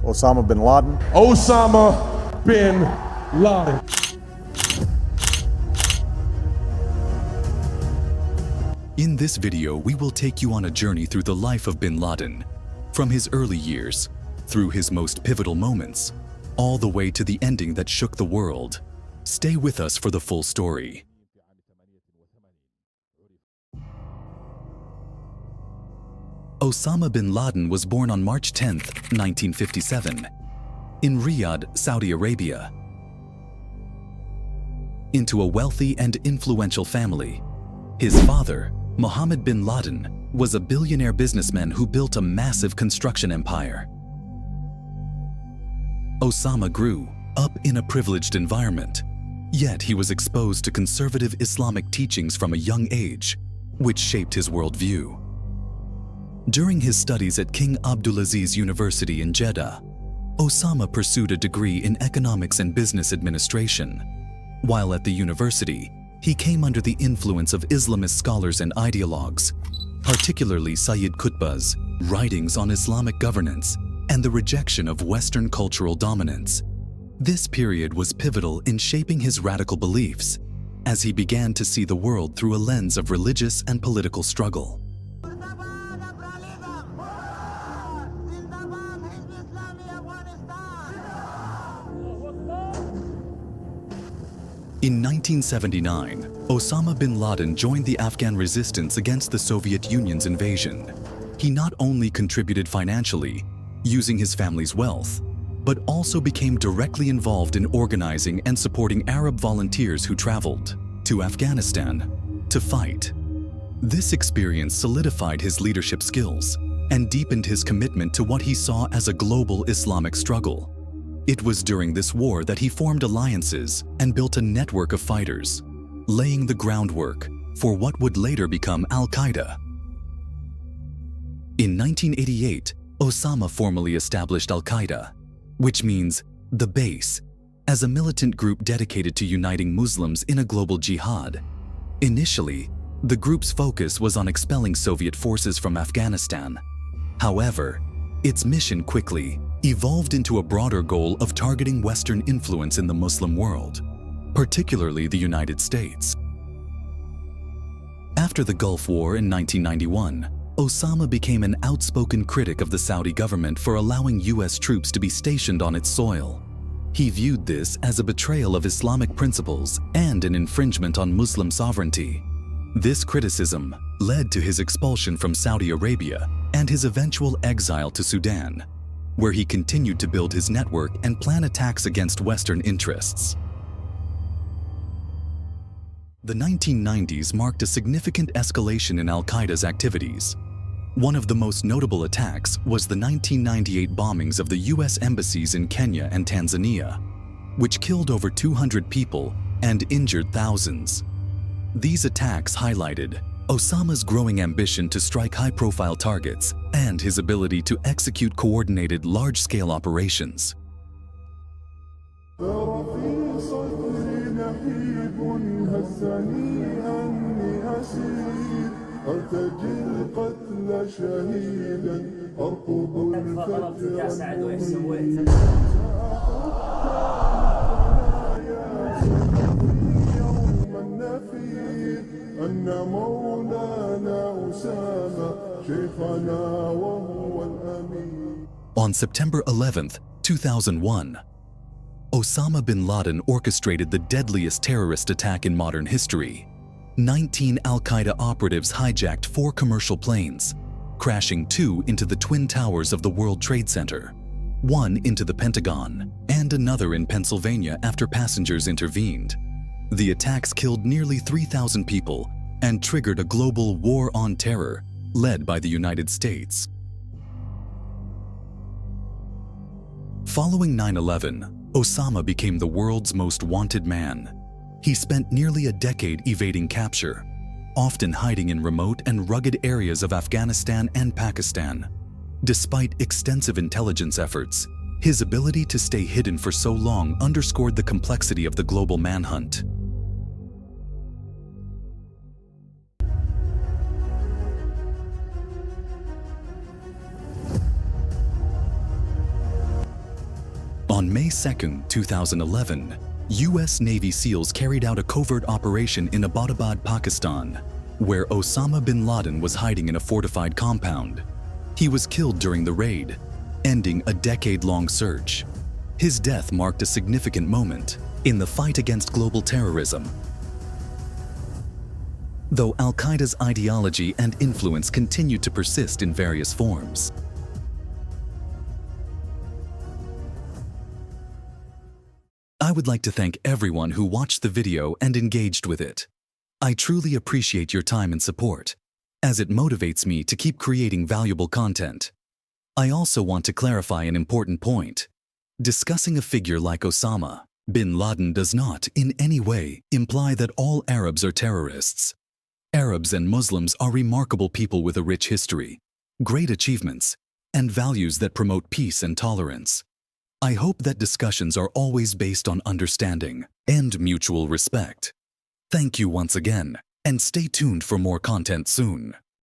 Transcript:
Osama bin Laden. Osama bin Laden. In this video, we will take you on a journey through the life of bin Laden, from his early years, through his most pivotal moments, all the way to the ending that shook the world. Stay with us for the full story. Osama bin Laden was born on March 10, 1957, in Riyadh, Saudi Arabia. Into a wealthy and influential family, his father, Mohammed bin Laden, was a billionaire businessman who built a massive construction empire. Osama grew up in a privileged environment, yet he was exposed to conservative Islamic teachings from a young age, which shaped his worldview. During his studies at King Abdulaziz University in Jeddah, Osama pursued a degree in economics and business administration. While at the university, he came under the influence of Islamist scholars and ideologues, particularly Sayyid Qutb's writings on Islamic governance and the rejection of Western cultural dominance. This period was pivotal in shaping his radical beliefs, as he began to see the world through a lens of religious and political struggle. In 1979, Osama bin Laden joined the Afghan resistance against the Soviet Union's invasion. He not only contributed financially, using his family's wealth, but also became directly involved in organizing and supporting Arab volunteers who traveled to Afghanistan to fight. This experience solidified his leadership skills and deepened his commitment to what he saw as a global Islamic struggle. It was during this war that he formed alliances and built a network of fighters, laying the groundwork for what would later become al-Qaeda. In 1988, Osama formally established al-Qaeda, which means the base, as a militant group dedicated to uniting Muslims in a global jihad. Initially, the group's focus was on expelling Soviet forces from Afghanistan. However, its mission quickly evolved into a broader goal of targeting Western influence in the Muslim world, particularly the United States. After the Gulf War in 1991, Osama became an outspoken critic of the Saudi government for allowing US troops to be stationed on its soil. He viewed this as a betrayal of Islamic principles and an infringement on Muslim sovereignty. This criticism led to his expulsion from Saudi Arabia and his eventual exile to Sudan, where he continued to build his network and plan attacks against Western interests. The 1990s marked a significant escalation in al-Qaeda's activities. One of the most notable attacks was the 1998 bombings of the US embassies in Kenya and Tanzania, which killed over 200 people and injured thousands. These attacks highlighted Osama's growing ambition to strike high-profile targets and his ability to execute coordinated large-scale operations. On September 11, 2001, Osama bin Laden orchestrated the deadliest terrorist attack in modern history. 19 al-Qaeda operatives hijacked 4 commercial planes, crashing 2 into the Twin Towers of the World Trade Center, 1 into the Pentagon, and another in Pennsylvania after passengers intervened. The attacks killed nearly 3,000 people and triggered a global war on terror led by the United States. Following 9/11, Osama became the world's most wanted man. He spent nearly a decade evading capture, often hiding in remote and rugged areas of Afghanistan and Pakistan. Despite extensive intelligence efforts, his ability to stay hidden for so long underscored the complexity of the global manhunt. On May 2, 2011, U.S. Navy SEALs carried out a covert operation in Abbottabad, Pakistan, where Osama bin Laden was hiding in a fortified compound. He was killed during the raid, ending a decade-long search. His death marked a significant moment in the fight against global terrorism. Though al-Qaeda's ideology and influence continued to persist in various forms. I would like to thank everyone who watched the video and engaged with it. I truly appreciate your time and support, as it motivates me to keep creating valuable content. I also want to clarify an important point. Discussing a figure like Osama bin Laden does not, in any way, imply that all Arabs are terrorists. Arabs and Muslims are remarkable people with a rich history, great achievements, and values that promote peace and tolerance. I hope that discussions are always based on understanding and mutual respect. Thank you once again, and stay tuned for more content soon.